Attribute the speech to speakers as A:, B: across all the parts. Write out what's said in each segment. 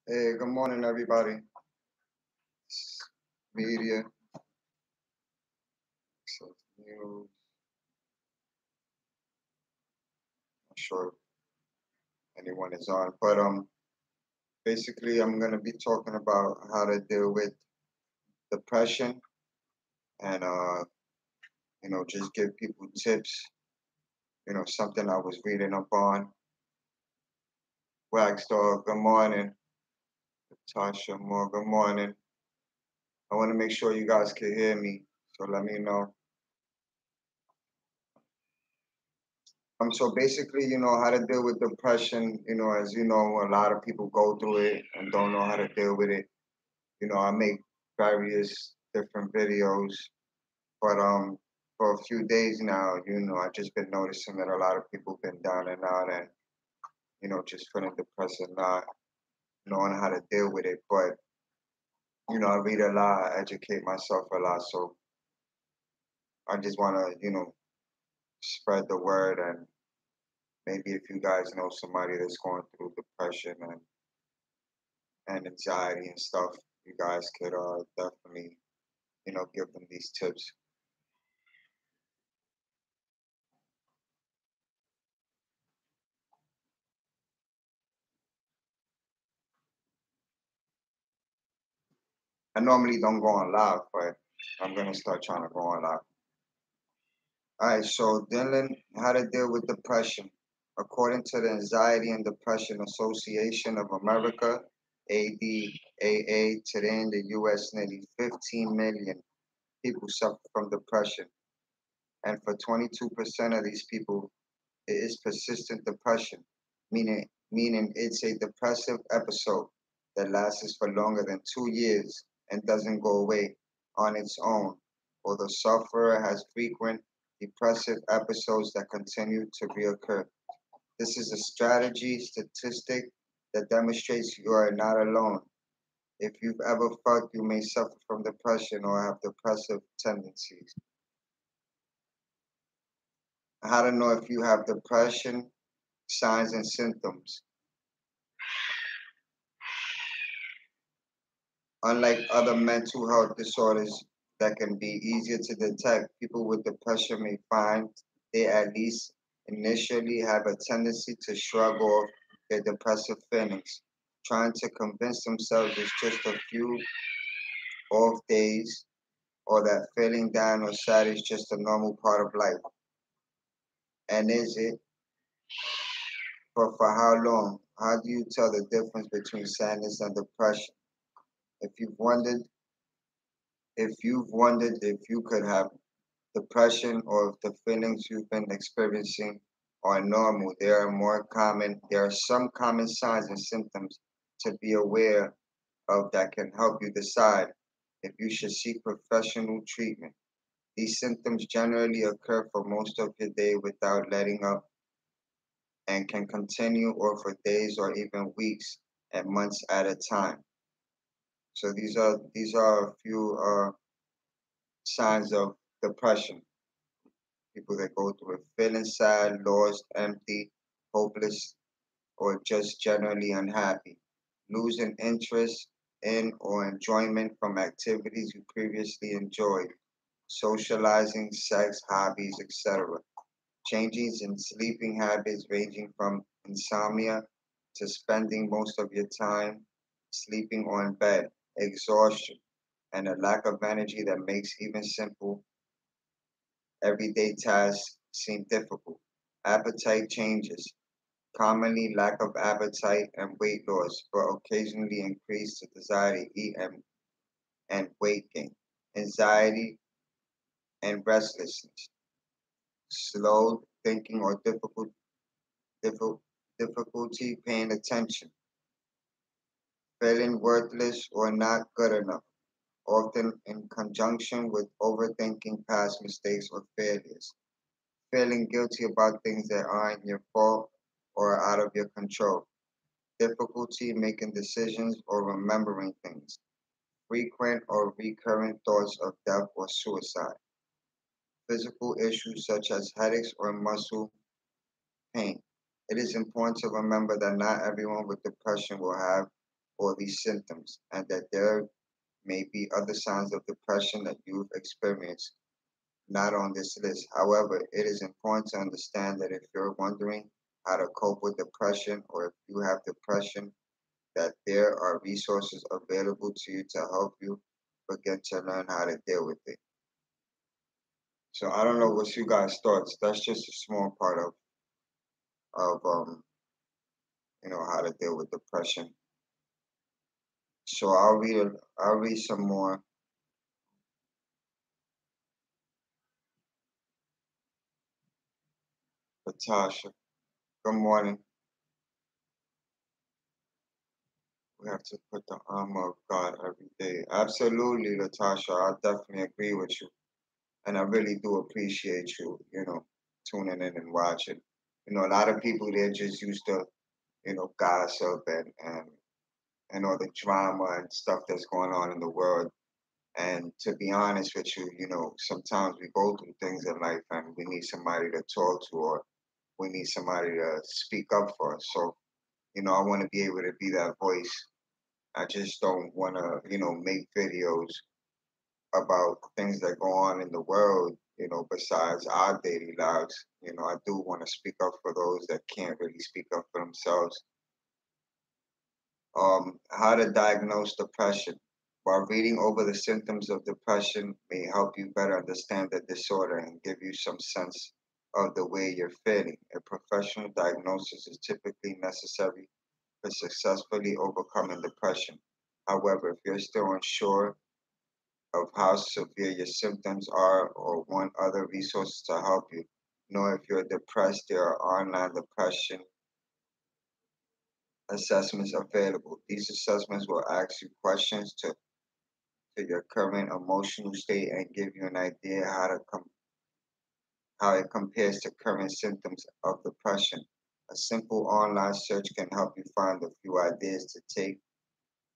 A: Hey, good morning, everybody. Media, news. Not sure if anyone is on, but basically, I'm gonna be talking about how to deal with depression and just give people tips. Something I was reading up on. Wax Dog, good morning. Tasha Moore, good morning. I want to make sure you guys can hear me, so let me know. So basically, how to deal with depression. As you know, a lot of people go through it and don't know how to deal with it. I make various different videos, but for a few days now, I just been noticing that a lot of people been down and out and just feeling depressed and not knowing how to deal with it. But I read a lot, I educate myself a lot, so I just want to spread the word, and maybe if you guys know somebody that's going through depression and anxiety and stuff, you guys could definitely give them these tips. I normally don't go on live, but I'm gonna start trying to go on live. All right, so Dylan, how to deal with depression. According to the Anxiety and Depression Association of America, ADAA, today in the U.S., nearly 15 million people suffer from depression, and for 22% of these people, it is persistent depression, meaning it's a depressive episode that lasts for longer than 2 years and doesn't go away on its own, or the sufferer has frequent depressive episodes that continue to reoccur. This is a strategy statistic that demonstrates you are not alone. If you've ever felt you may suffer from depression or have depressive tendencies, how to know if you have depression, signs and symptoms. Unlike other mental health disorders that can be easier to detect, people with depression may find they at least initially have a tendency to shrug off their depressive feelings, trying to convince themselves it's just a few off days or that feeling down or sad is just a normal part of life. And is it? But for how long? How do you tell the difference between sadness and depression? If you've wondered, if you could have depression or if the feelings you've been experiencing are normal, there are some common signs and symptoms to be aware of that can help you decide if you should seek professional treatment. These symptoms generally occur for most of your day without letting up and can continue or for days or even weeks and months at a time. So these are a few signs of depression. People that go through it, feeling sad, lost, empty, hopeless, or just generally unhappy, losing interest in or enjoyment from activities you previously enjoyed, socializing, sex, hobbies, etc. Changes in sleeping habits ranging from insomnia to spending most of your time sleeping on bed, exhaustion, and a lack of energy that makes even simple everyday tasks seem difficult. Appetite changes, commonly lack of appetite and weight loss, but occasionally increased desire to eat and weight gain. Anxiety and restlessness, slow thinking or difficult, difficulty paying attention, feeling worthless or not good enough, often in conjunction with overthinking past mistakes or failures, feeling guilty about things that aren't your fault or out of your control, difficulty making decisions or remembering things, frequent or recurrent thoughts of death or suicide, physical issues such as headaches or muscle pain. It is important to remember that not everyone with depression will have or these symptoms, and that there may be other signs of depression that you've experienced not on this list. However, it is important to understand that if you're wondering how to cope with depression or if you have depression, that there are resources available to you to help you begin to learn how to deal with it. So I don't know what's you guys' thoughts. That's just a small part of how to deal with depression. So I'll read some more. Latasha, good morning. We have to put the armor of God every day. Absolutely, Latasha. I definitely agree with you. And I really do appreciate you, tuning in and watching. A lot of people they're just used to, gossip and all the drama and stuff that's going on in the world. And to be honest with you, sometimes we go through things in life and we need somebody to talk to or we need somebody to speak up for us. So, I want to be able to be that voice. I just don't want to, make videos about things that go on in the world, besides our daily lives. I do want to speak up for those that can't really speak up for themselves. How to diagnose depression. While reading over the symptoms of depression may help you better understand the disorder and give you some sense of the way you're feeling, a professional diagnosis is typically necessary for successfully overcoming depression. However, if you're still unsure of how severe your symptoms are or want other resources to help you, know if you're depressed, there are online depression assessments available. These assessments will ask you questions to your current emotional state and give you an idea how it compares to current symptoms of depression. A simple online search can help you find a few ideas to take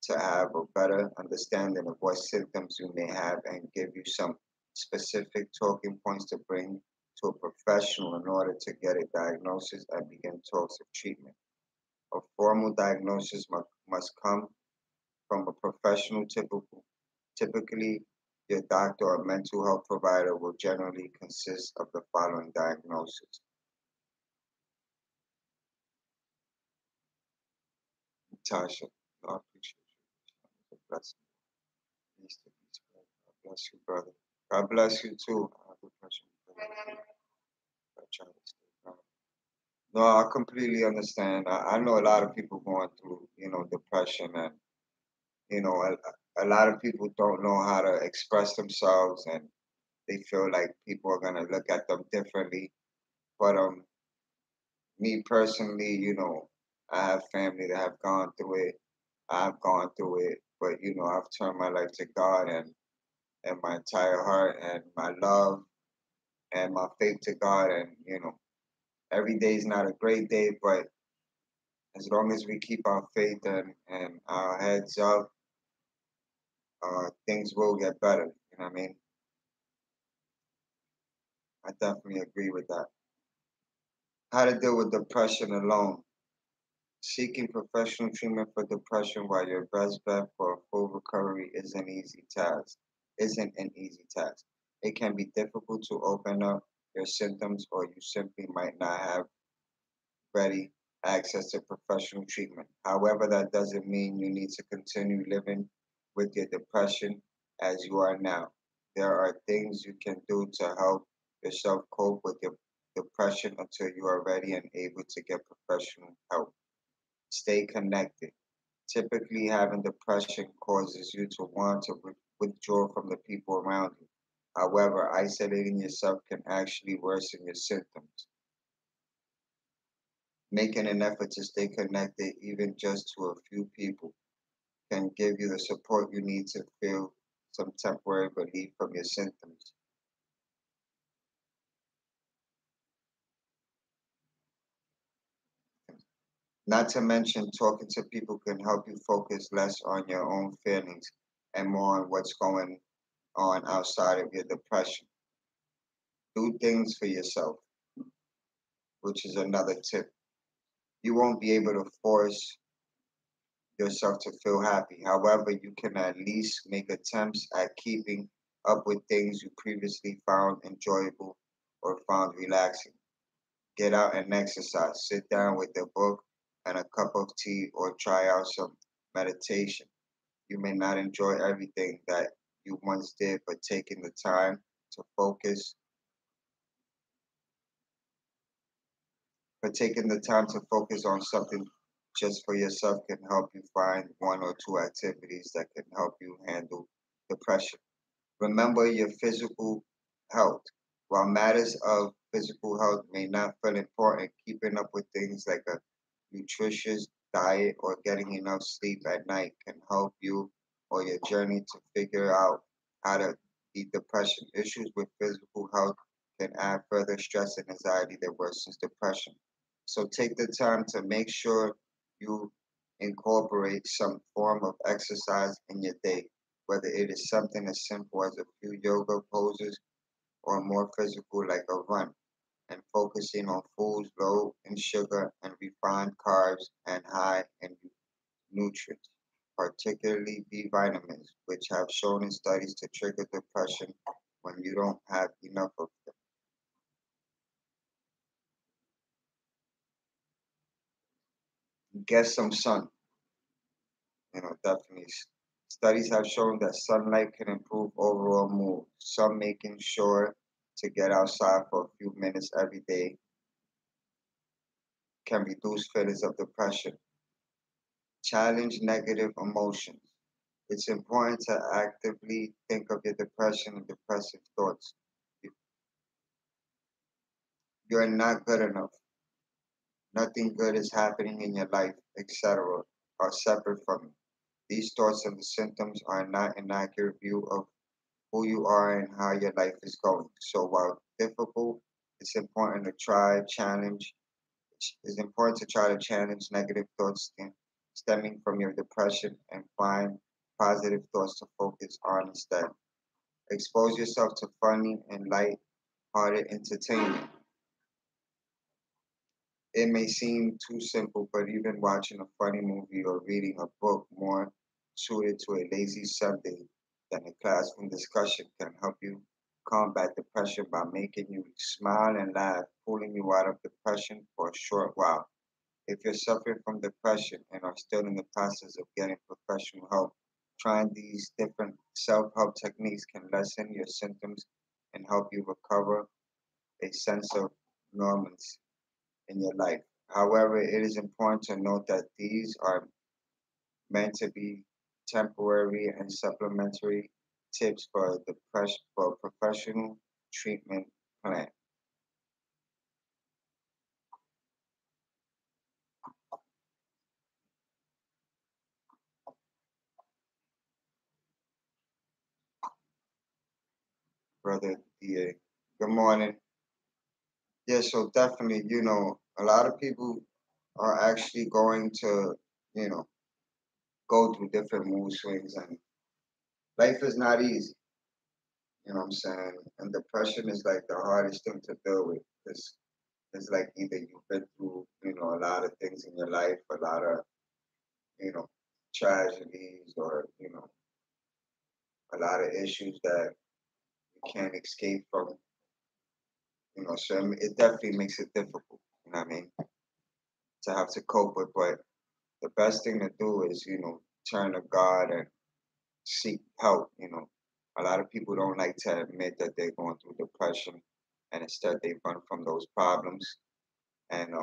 A: to have a better understanding of what symptoms you may have and give you some specific talking points to bring to a professional in order to get a diagnosis and begin talks of treatment. A formal diagnosis must come from a professional, typically your doctor or mental health provider will generally consist of the following diagnosis. Tasha, I appreciate you. Bless you. Peace to peace, brother. God bless you, brother. God bless you too. Depression. I try to stay calm. No, I completely understand. I know a lot of people going through, depression and, a lot of people don't know how to express themselves and they feel like people are gonna look at them differently. But me personally, I have family that have gone through it. I've gone through it, but I've turned my life to God and my entire heart and my love and my faith to God. And every day is not a great day, but as long as we keep our faith and our heads up, things will get better. You know what I mean? I definitely agree with that. How to deal with depression alone. Seeking professional treatment for depression while your best bet for a full recovery isn't an easy task. It can be difficult to open up your symptoms or you simply might not have ready access to professional treatment. However, that doesn't mean you need to continue living with your depression as you are now. There are things you can do to help yourself cope with your depression until you are ready and able to get professional help. Stay connected. Typically, having depression causes you to want to withdraw from the people around you. However, isolating yourself can actually worsen your symptoms. Making an effort to stay connected, even just to a few people, can give you the support you need to feel some temporary relief from your symptoms. Not to mention, talking to people can help you focus less on your own feelings and more on what's going on outside of your depression. Do things for yourself, which is another tip. You won't be able to force yourself to feel happy. However, you can at least make attempts at keeping up with things you previously found enjoyable or found relaxing. Get out and exercise. Sit down with a book and a cup of tea or try out some meditation. You may not enjoy everything that you once did, but focus, taking the time to focus on something just for yourself can help you find one or two activities that can help you handle depression. Remember your physical health. While matters of physical health may not feel important, keeping up with things like a nutritious diet or getting enough sleep at night can help you or your journey to figure out how to beat depression. Issues with physical health can add further stress and anxiety that worsens depression. So take the time to make sure you incorporate some form of exercise in your day, whether it is something as simple as a few yoga poses or more physical like a run, and focusing on foods low in sugar and refined carbs and high in nutrients, particularly B vitamins, which have shown in studies to trigger depression when you don't have enough of them. Get some sun, definitely. Studies have shown that sunlight can improve overall mood. Some making sure to get outside for a few minutes every day can reduce feelings of depression. Challenge negative emotions. It's important to actively think of your depression and depressive thoughts. You- You're not good enough. Nothing good is happening in your life, etc., are separate from you. These thoughts and the symptoms are not an accurate view of who you are and how your life is going. So while difficult, it's important to try challenge. It's important to try to challenge negative thoughts stemming from your depression and find positive thoughts to focus on instead. Expose yourself to funny and light-hearted entertainment. It may seem too simple, but even watching a funny movie or reading a book more suited to a lazy Sunday than a classroom discussion can help you combat depression by making you smile and laugh, pulling you out of depression for a short while. If you're suffering from depression and are still in the process of getting professional help, trying these different self help techniques can lessen your symptoms and help you recover a sense of normalcy in your life. However, it is important to note that these are meant to be temporary and supplementary tips for a professional treatment plan. Brother DA. Good morning. Yeah, so definitely, a lot of people are actually going to, you know, go through different mood swings, and life is not easy. You know what I'm saying? And depression is like the hardest thing to deal with because it's like either you've been through, a lot of things in your life, a lot of, you know, tragedies or, a lot of issues that you can't escape from, so it definitely makes it difficult, you know what I mean, to have to cope with. But the best thing to do is, turn to God and seek help. A lot of people don't like to admit that they're going through depression, and instead they run from those problems, and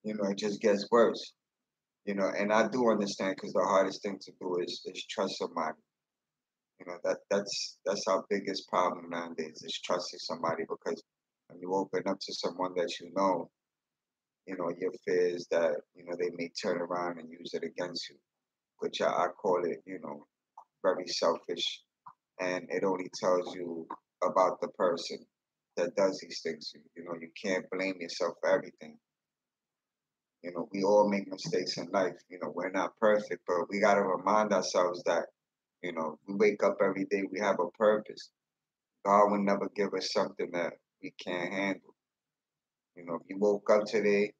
A: it just gets worse. And I do understand because the hardest thing to do is trust somebody. That's our biggest problem nowadays is trusting somebody because when you open up to someone that your fear is that they may turn around and use it against you, which I call it, very selfish, and it only tells you about the person that does these things. You can't blame yourself for everything. We all make mistakes in life. We're not perfect, but we got to remind ourselves that, we wake up every day, we have a purpose. God will never give us something that we can't handle. If you woke up today,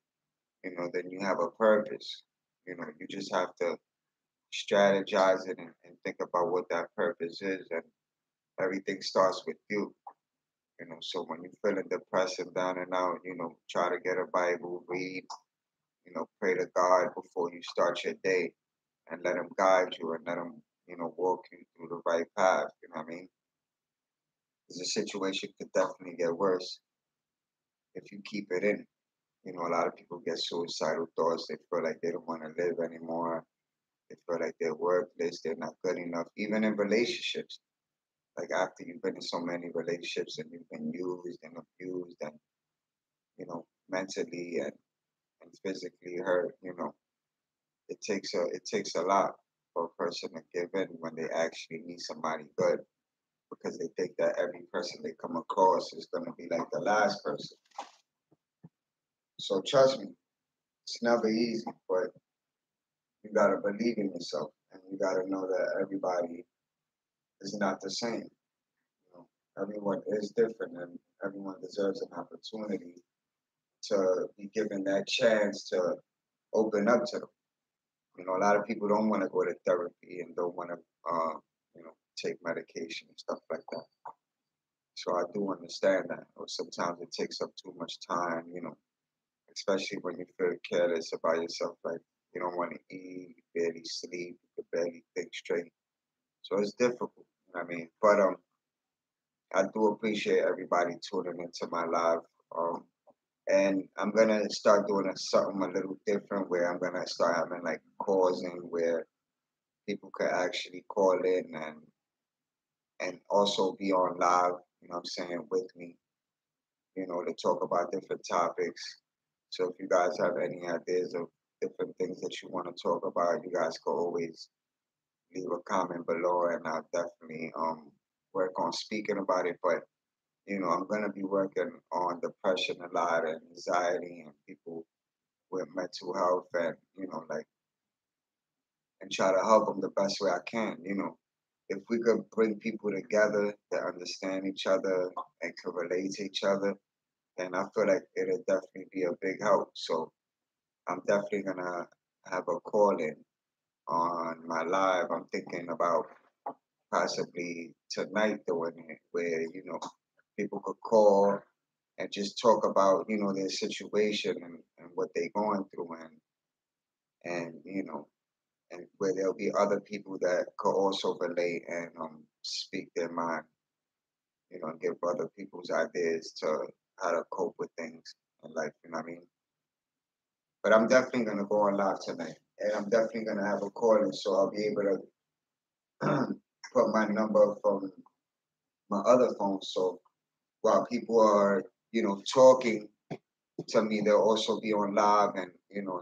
A: then you have a purpose. You just have to strategize it and think about what that purpose is, and everything starts with you. So when you're feeling depressed and down and out, try to get a Bible, read, pray to God before you start your day, and let Him guide you and let Him, walk you through the right path. You know what I mean? Because the situation could definitely get worse if you keep it in. A lot of people get suicidal thoughts. They feel like they don't want to live anymore. They feel like they're worthless. They're not good enough. Even in relationships, like after you've been in so many relationships and you've been used and abused and mentally and physically hurt, it takes a lot for a person to give in when they actually need somebody good, because they think that every person they come across is going to be like the last person. So trust me, it's never easy, but you got to believe in yourself, and you got to know that everybody is not the same. Everyone is different, and everyone deserves an opportunity to be given that chance to open up to them. A lot of people don't want to go to therapy and don't want to, take medication and stuff like that. So I do understand that. Or sometimes it takes up too much time, especially when you feel careless about yourself, like you don't want to eat, you barely sleep, you can barely think straight. So it's difficult. I mean, but I do appreciate everybody tuning into my live. And I'm gonna start doing something a little different, where I'm gonna start having like calls in where people could actually call in and also be on live, what I'm saying, with me, to talk about different topics. So if you guys have any ideas of different things that you want to talk about, you guys can always leave a comment below, and I'll definitely work on speaking about it. But I'm gonna be working on depression a lot, and anxiety, and people with mental health, and like, and try to help them the best way I can. If we could bring people together that understand each other and can relate to each other, then I feel like it'll definitely be a big help. So I'm definitely gonna have a call in on my live. I'm thinking about possibly tonight doing it, where people could call and just talk about their situation, and what they're going through, and and where there'll be other people that could also relate and speak their mind, and give other people's ideas to how to cope with things in life, you know what I mean? But I'm definitely gonna go on live tonight, and I'm definitely gonna have a call in, so I'll be able to put my number from my other phone, so while people are, talking to me, they'll also be on live, and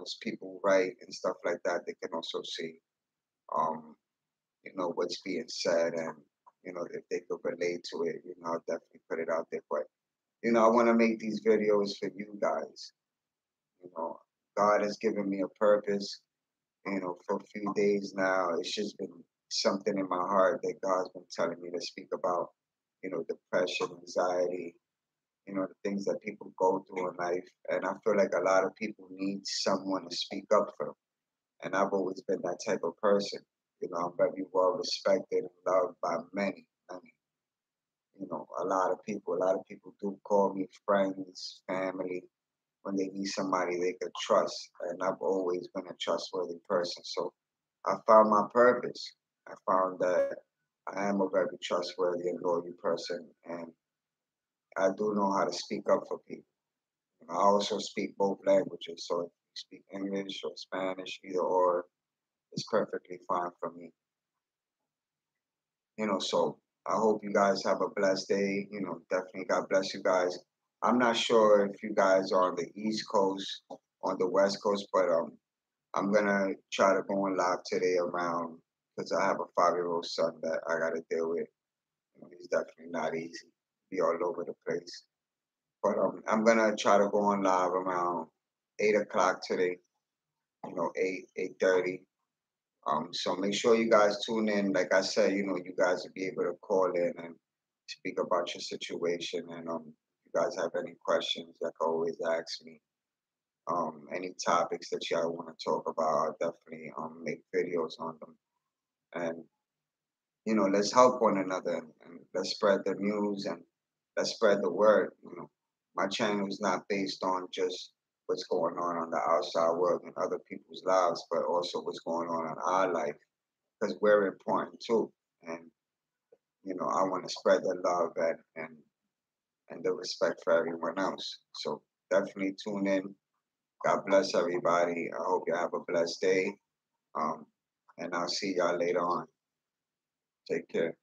A: as people write and stuff like that, they can also see um what's being said, and if they could relate to it, I'll definitely put it out there. But I want to make these videos for you guys. you know God has given me a purpose. For a few days now, it's just been something in my heart that God's been telling me to speak about. Depression, anxiety, the things that people go through in life, and I feel like a lot of people need someone to speak up for them, and I've always been that type of person. I'm very well respected and loved by many, many. A lot of people do call me friends, family, when they need somebody they could trust. And I've always been a trustworthy person. So I found my purpose. I found that I am a very trustworthy and loyal person, and I do know how to speak up for people. I also speak both languages, so if you speak English or Spanish, either or, is perfectly fine for me. So I hope you guys have a blessed day. Definitely God bless you guys. I'm not sure if you guys are on the East Coast, on the West Coast, but I'm gonna try to go on live today around, because I have a 5-year-old son that I gotta deal with. He's definitely not easy. Be all over the place. But I'm gonna try to go on live around 8 o'clock today. 8:30. So make sure you guys tune in. Like I said, you guys will be able to call in and speak about your situation. And if you guys have any questions, you can always ask me. Any topics that y'all want to talk about, I'll definitely make videos on them. And let's help one another, and let's spread the news, and let's spread the word. My channel is not based on just what's going on the outside world and other people's lives, but also what's going on in our life, because we're important too. And I want to spread the love and the respect for everyone else. So definitely tune in. God bless everybody. I hope you have a blessed day. Um, and I'll see y'all later on. Take care.